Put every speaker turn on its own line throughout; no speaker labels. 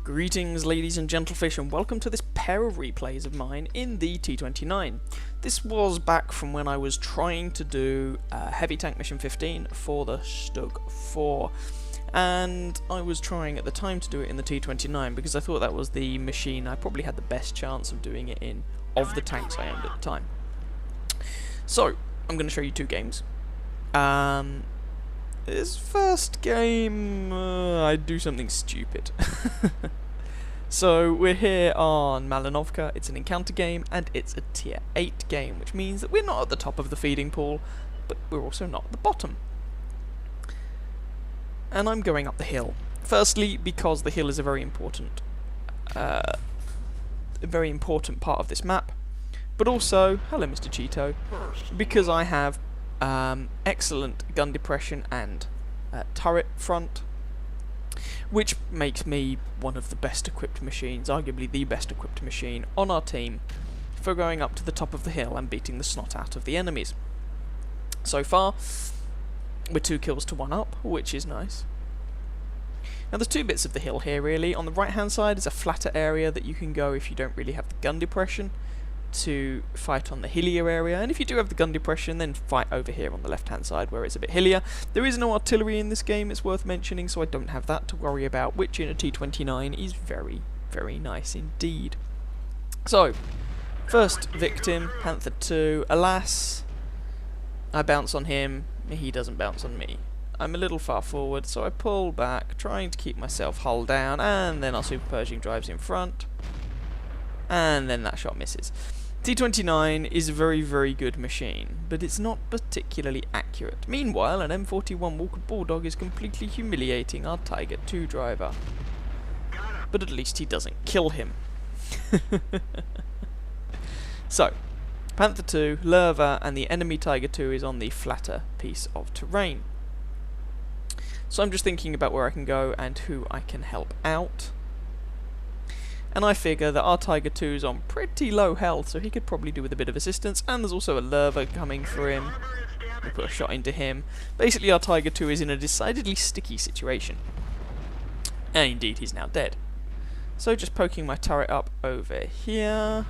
Greetings ladies and gentlefish, and welcome to this pair of replays of mine in the T29. This was back from when I was trying to do Heavy Tank Mission 15 for the Stug 4, and I was trying at the time to do it in the T29 because I thought that was the machine I probably had the best chance of doing it in of the tanks I owned at the time. So, I'm going to show you two games. This first game, I'd do something stupid. So we're here on Malinovka. It's an encounter game and it's a tier 8 game, which means that we're not at the top of the feeding pool, but we're also not at the bottom. And I'm going up the hill. Firstly, because the hill is a very important part of this map, but also, hello Mr. Cheeto, because I have excellent gun depression and turret front, which makes me one of the best equipped machines, arguably the best equipped machine on our team for going up to the top of the hill and beating the snot out of the enemies. So far, we're 2 kills to 1 up, which is nice. Now there's 2 bits of the hill here really. On the right hand side is a flatter area that you can go if you don't really have the gun depression to fight on the hillier area, and if you do have the gun depression, then fight over here on the left hand side where it's a bit hillier. There is no artillery in this game, it's worth mentioning, so I don't have that to worry about, which in a T29 is very, very nice indeed. So, first victim, Panther 2. Alas, I bounce on him, he doesn't bounce on me. I'm a little far forward, so I pull back, trying to keep myself hull down, and then our Super Pershing drives in front, and then that shot misses. T29 is a very, very good machine, but it's not particularly accurate. Meanwhile, an M41 Walker Bulldog is completely humiliating our Tiger 2 driver. But at least he doesn't kill him. So, Panther 2, Lerva, and the enemy Tiger 2 is on the flatter piece of terrain. So I'm just thinking about where I can go and who I can help out. And I figure that our Tiger 2 is on pretty low health, so he could probably do with a bit of assistance, and there's also a Lerva coming for him. We'll put a shot into him. Basically our Tiger 2 is in a decidedly sticky situation. And indeed, he's now dead. So just poking my turret up over here.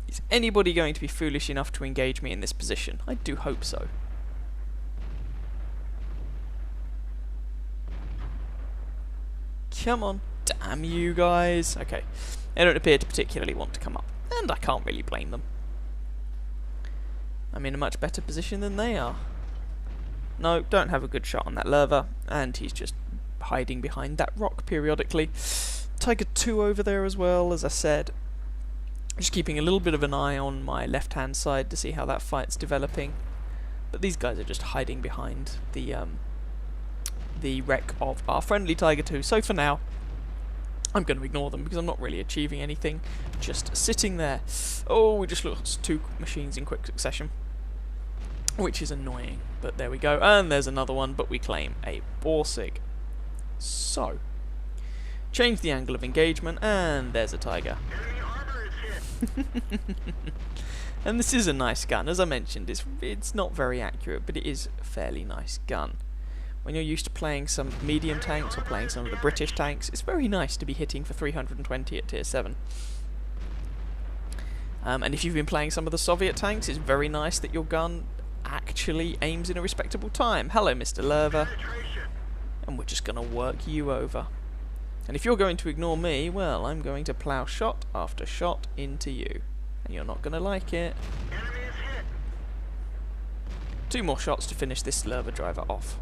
Is anybody going to be foolish enough to engage me in this position? I do hope so. Come on, damn you guys. Okay, they don't appear to particularly want to come up, and I can't really blame them. I'm in a much better position than they are. No, don't have a good shot on that Lerva, and he's just hiding behind that rock periodically. Tiger 2 over there as well, as I said. Just keeping a little bit of an eye on my left-hand side to see how that fight's developing. But these guys are just hiding behind the wreck of our friendly Tiger 2, so for now I'm going to ignore them because I'm not really achieving anything, just sitting there. Oh, we just lost 2 machines in quick succession, which is annoying, but there we go, and there's another one, but we claim a Borsig. So, change the angle of engagement, and there's a Tiger. And this is a nice gun, as I mentioned, it's not very accurate, but it is a fairly nice gun. When you're used to playing some medium tanks or playing some of the British tanks, it's very nice to be hitting for 320 at tier 7. And if you've been playing some of the Soviet tanks, it's very nice that your gun actually aims in a respectable time. Hello Mr. Lerva. And we're just going to work you over. And if you're going to ignore me, well, I'm going to plough shot after shot into you. And you're not going to like it. 2 more shots to finish this Lerva driver off.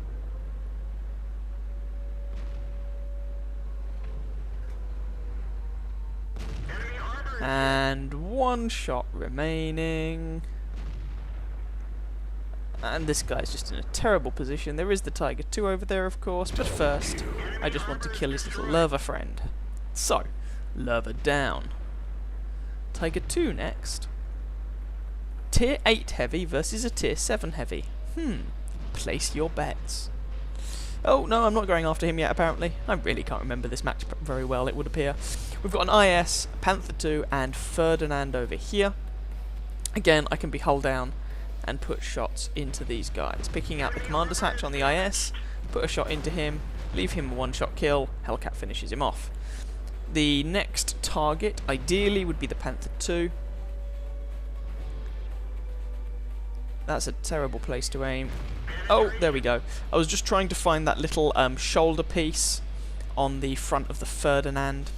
And 1 shot remaining. And this guy's just in a terrible position. There is the Tiger 2 over there, of course, but first, I just want to kill his little Lerva friend. So, Lerva down. Tiger 2 next. Tier 8 heavy versus a tier 7 heavy. Place your bets. Oh, no, I'm not going after him yet, apparently. I really can't remember this match very well, it would appear. We've got an IS, Panther 2, and Ferdinand over here. Again, I can be hull down and put shots into these guys. Picking out the commander's hatch on the IS, put a shot into him, leave him a one-shot kill, Hellcat finishes him off. The next target, ideally, would be the Panther 2. That's a terrible place to aim. Oh, there we go. I was just trying to find that little shoulder piece on the front of the Ferdinand.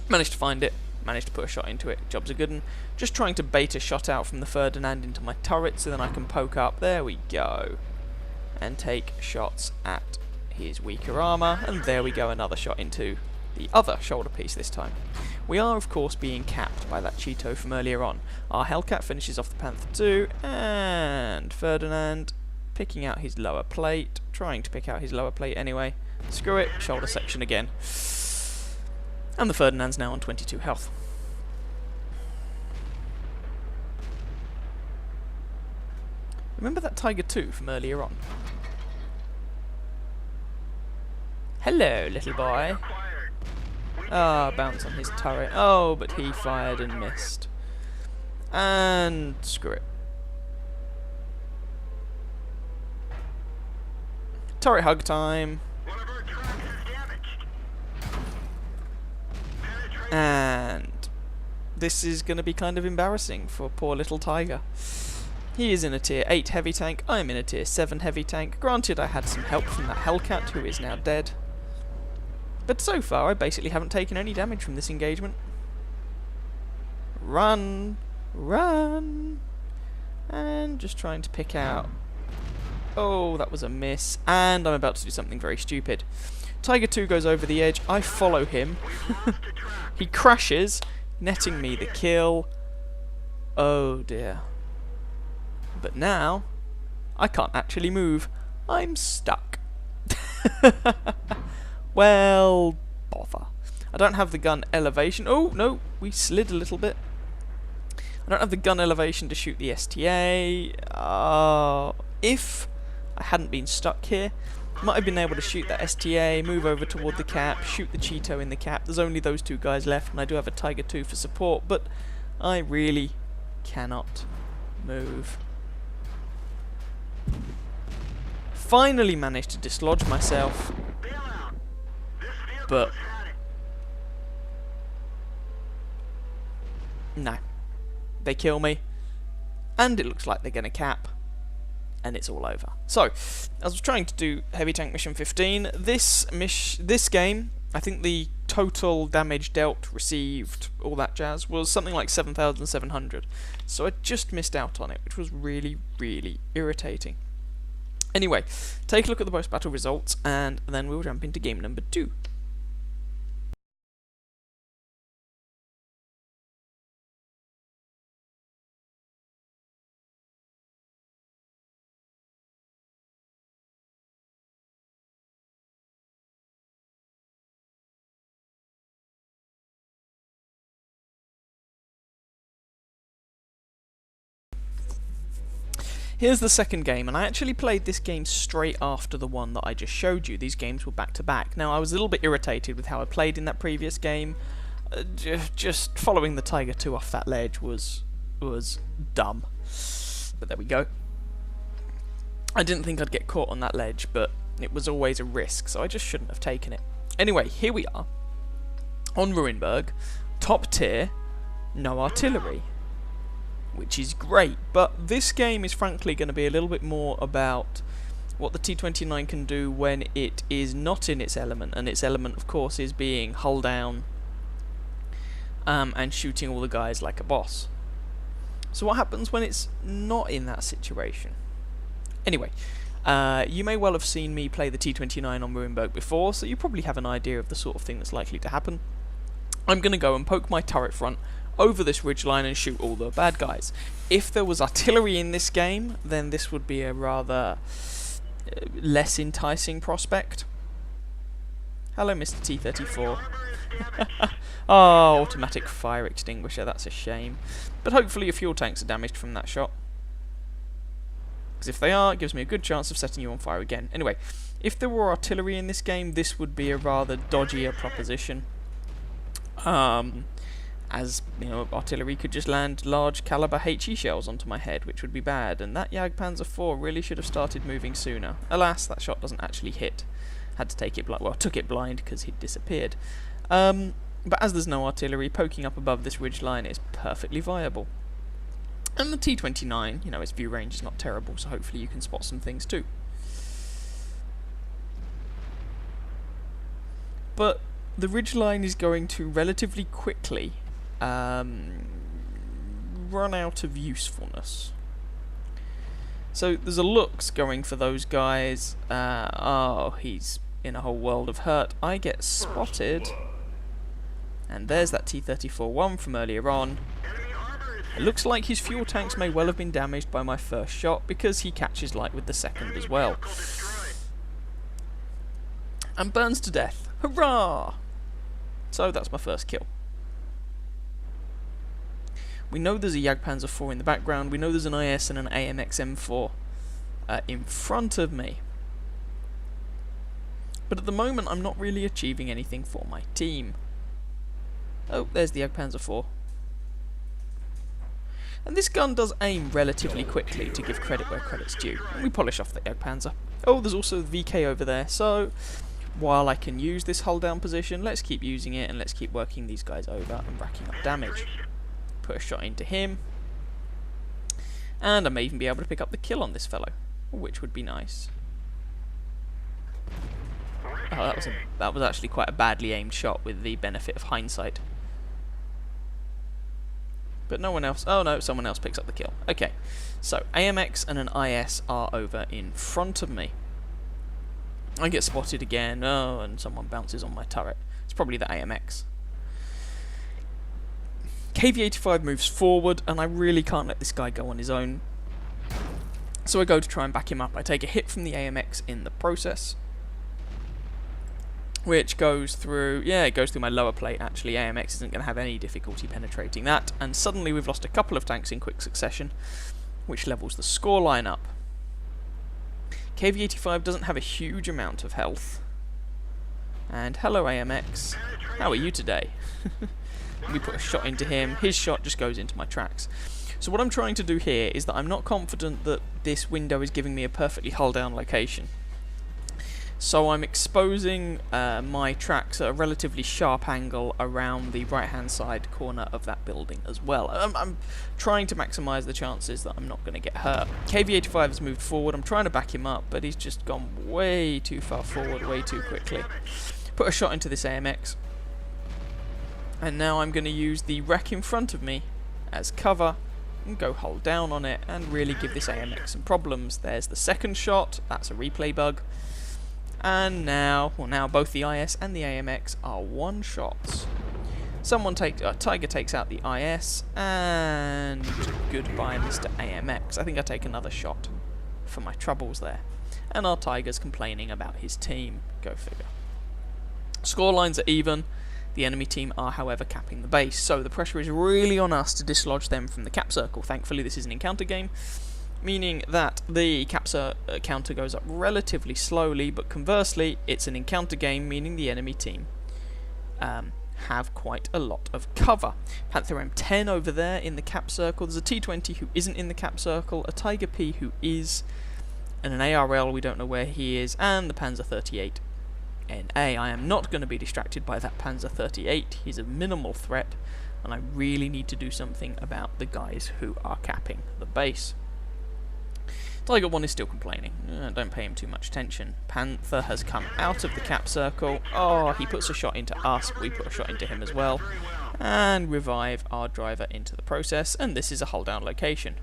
Managed to find it, managed to put a shot into it, job's a good one. Just trying to bait a shot out from the Ferdinand into my turret so then I can poke up, there we go, and take shots at his weaker armour, and there we go, another shot into the other shoulder piece this time. We are of course being capped by that Cheeto from earlier on. Our Hellcat finishes off the Panther 2, and Ferdinand picking out his lower plate, trying to pick out his lower plate anyway. Screw it, shoulder section again. And the Ferdinand's now on 22 health. Remember that Tiger 2 from earlier on? Hello, little boy. Ah, bounce on his turret. Oh, but he fired and missed. And screw it. Turret hug time. And this is going to be kind of embarrassing for poor little Tiger. He is in a tier 8 heavy tank, I am in a tier 7 heavy tank. Granted, I had some help from the Hellcat, who is now dead. But so far, I basically haven't taken any damage from this engagement. Run! Run! And just trying to pick out... Oh, that was a miss. And I'm about to do something very stupid. Tiger 2 goes over the edge, I follow him. He crashes, netting me the kill. Oh dear. But now, I can't actually move. I'm stuck. Well, bother. I don't have the gun elevation. Oh, no, we slid a little bit. I don't have the gun elevation to shoot the STA. If I hadn't been stuck here, might have been able to shoot that STA, move over toward the cap, shoot the Cheeto in the cap. There's only those two guys left, and I do have a Tiger 2 for support, but I really cannot move. Finally managed to dislodge myself, but no, they kill me, and it looks like they're going to cap, and it's all over. So, as I was trying to do Heavy Tank Mission 15, this game, I think the total damage dealt, received, all that jazz, was something like 7,700. So I just missed out on it, which was really, really irritating. Anyway, take a look at the post-battle results, and then we'll jump into game number 2. Here's the second game, and I actually played this game straight after the one that I just showed you. These games were back to back. Now, I was a little bit irritated with how I played in that previous game. Just following the Tiger 2 off that ledge was dumb. But there we go. I didn't think I'd get caught on that ledge, but it was always a risk, so I just shouldn't have taken it. Anyway, here we are, on Ruinberg, top tier, no artillery, which is great, but this game is frankly going to be a little bit more about what the T29 can do when it is not in its element, and its element of course is being hull down and shooting all the guys like a boss. So what happens when it's not in that situation? Anyway, you may well have seen me play the T29 on Ruinberg before, so you probably have an idea of the sort of thing that's likely to happen. I'm going to go and poke my turret front over this ridgeline and shoot all the bad guys. If there was artillery in this game, then this would be a rather less enticing prospect. Hello, Mr. T34. Oh, automatic fire extinguisher, that's a shame. But hopefully your fuel tanks are damaged from that shot. Because if they are, it gives me a good chance of setting you on fire again. Anyway, if there were artillery in this game, this would be a rather dodgier proposition. As, you know, artillery could just land large caliber HE shells onto my head, which would be bad, and that Jagdpanzer IV really should have started moving sooner. Alas, that shot doesn't actually hit Had to take it blind. Well, took it blind because he'd disappeared. But as there's no artillery, poking up above this ridge line is perfectly viable. And the T29, you know, its view range is not terrible, so hopefully you can spot some things too. But the ridgeline is going to relatively quickly run out of usefulness. So there's a looks going for those guys. Oh, he's in a whole world of hurt. I get spotted. And there's that T-34-1 from earlier on. It looks like his fuel tanks may well have been damaged by my first shot because he catches light with the second as well. And burns to death. Hurrah! So that's my first kill. We know there's a Jagdpanzer 4 in the background. We know there's an IS and an AMX M4 in front of me. But at the moment I'm not really achieving anything for my team. Oh, there's the Jagdpanzer 4. And this gun does aim relatively quickly, to give credit where credit's due. And we polish off the Jagdpanzer. Oh, there's also the VK over there, so while I can use this hull down position, let's keep using it and let's keep working these guys over and racking up damage. Put a shot into him. And I may even be able to pick up the kill on this fellow, which would be nice. Oh, that was actually quite a badly aimed shot with the benefit of hindsight. But no one else... Oh no, someone else picks up the kill. Okay, so AMX and an IS are over in front of me. I get spotted again. Oh, and someone bounces on my turret. It's probably the AMX. KV-85 moves forward, and I really can't let this guy go on his own. So I go to try and back him up. I take a hit from the AMX in the process, which goes through... Yeah, it goes through my lower plate, actually. AMX isn't going to have any difficulty penetrating that. And suddenly we've lost a couple of tanks in quick succession, which levels the scoreline up. KV-85 doesn't have a huge amount of health. And hello, AMX. How are you today? We put a shot into him. His shot just goes into my tracks. So what I'm trying to do here is that I'm not confident that this window is giving me a perfectly hull down location. So I'm exposing my tracks at a relatively sharp angle around the right hand side corner of that building as well. I'm trying to maximise the chances that I'm not going to get hurt. KV-85 has moved forward. I'm trying to back him up, but he's just gone way too far forward, way too quickly. Put a shot into this AMX. And now I'm going to use the wreck in front of me as cover and go hull down on it and really give this AMX some problems. There's the second shot. That's a replay bug. And now, well, now both the IS and the AMX are one shots. Tiger takes out the IS, and goodbye, Mr. AMX. I think I take another shot for my troubles there. And our Tiger's complaining about his team. Go figure. Scorelines are even. The enemy team are, however, capping the base, so the pressure is really on us to dislodge them from the cap circle. Thankfully, this is an encounter game, meaning that the capture counter goes up relatively slowly, but conversely, it's an encounter game, meaning the enemy team have quite a lot of cover. Panther M10 over there in the cap circle. There's a T20 who isn't in the cap circle, a Tiger P who is, and an ARL, we don't know where he is, and the Panzer 38 NA. I am not going to be distracted by that Panzer 38. He's a minimal threat, and I really need to do something about the guys who are capping the base. Tiger 1 is still complaining. Don't pay him too much attention. Panther has come out of the cap circle. Oh, he puts a shot into us. We put a shot into him as well. And revive our driver into the process. And this is a hull down location.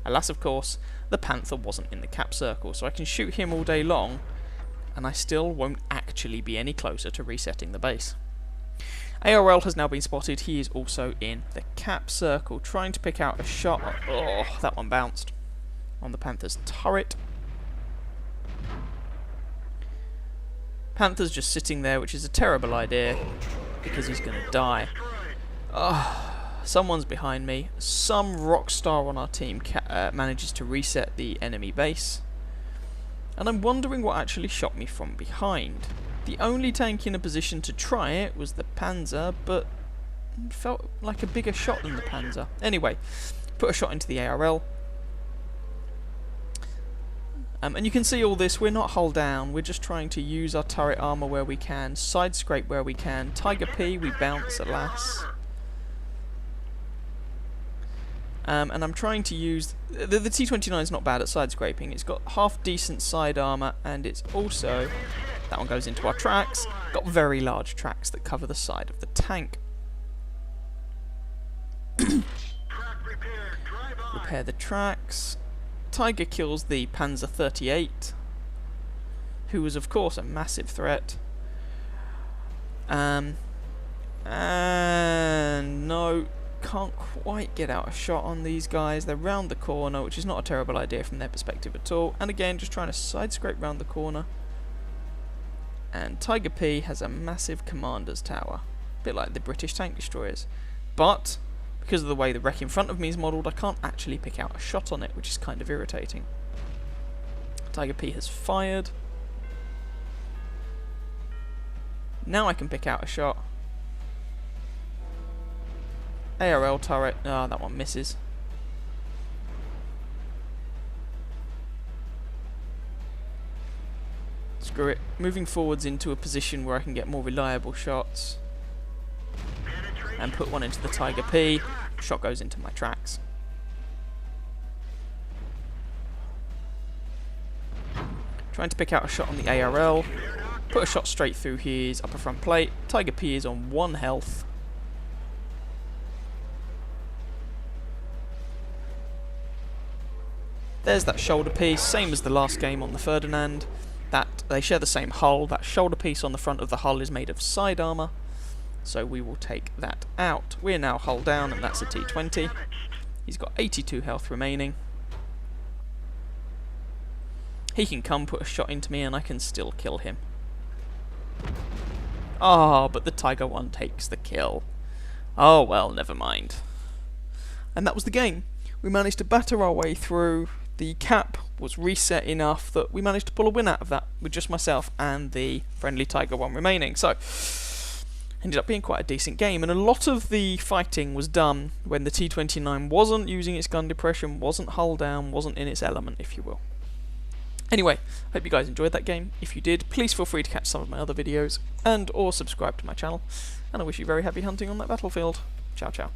Alas, of course, the Panther wasn't in the cap circle, so I can shoot him all day long, and I still won't actually be any closer to resetting the base. ARL has now been spotted. He is also in the cap circle, trying to pick out a shot. Oh, that one bounced on the Panther's turret. Panther's just sitting there, which is a terrible idea, because he's going to die. Oh, someone's behind me. Some rock star on our team manages to reset the enemy base. And I'm wondering what actually shot me from behind. The only tank in a position to try it was the Panzer, but it felt like a bigger shot than the Panzer. Anyway, put a shot into the ARL. And you can see all this, we're not hull down, we're just trying to use our turret armour where we can, side scrape where we can. Tiger P, we bounce, alas. And I'm trying to use... The T29 is not bad at side scraping. It's got half decent side armour, and it's also... That one goes into our tracks. Got very large tracks that cover the side of the tank. Repair the tracks. Tiger kills the Panzer 38, who was of course a massive threat. And no, can't quite get out a shot on these guys. They're round the corner, which is not a terrible idea from their perspective at all. And again, just trying to side scrape round the corner. And Tiger P has a massive commander's tower, a bit like the British tank destroyers. But because of the way the wreck in front of me is modelled, I can't actually pick out a shot on it, which is kind of irritating. Tiger P has fired. Now I can pick out a shot. ARL turret. Ah, that one misses. Screw it. Moving forwards into a position where I can get more reliable shots. And put one into the Tiger P. Shot goes into my tracks. Trying to pick out a shot on the ARL. Put a shot straight through his upper front plate. Tiger P is on 1 health. There's that shoulder piece, same as the last game on the Ferdinand. That they share the same hull. That shoulder piece on the front of the hull is made of side armour. So we will take that out. We're now hull down, and that's a T20. He's got 82 health remaining. He can come put a shot into me and I can still kill him. Ah, but the Tiger 1 takes the kill. Oh well, never mind. And that was the game. We managed to batter our way through. The cap was reset enough that we managed to pull a win out of that with just myself and the friendly Tiger 1 remaining. So ended up being quite a decent game, and a lot of the fighting was done when the T29 wasn't using its gun depression, wasn't hull down, wasn't in its element, if you will. Anyway, hope you guys enjoyed that game. If you did, please feel free to catch some of my other videos, and or subscribe to my channel, and I wish you very happy hunting on that battlefield. Ciao ciao.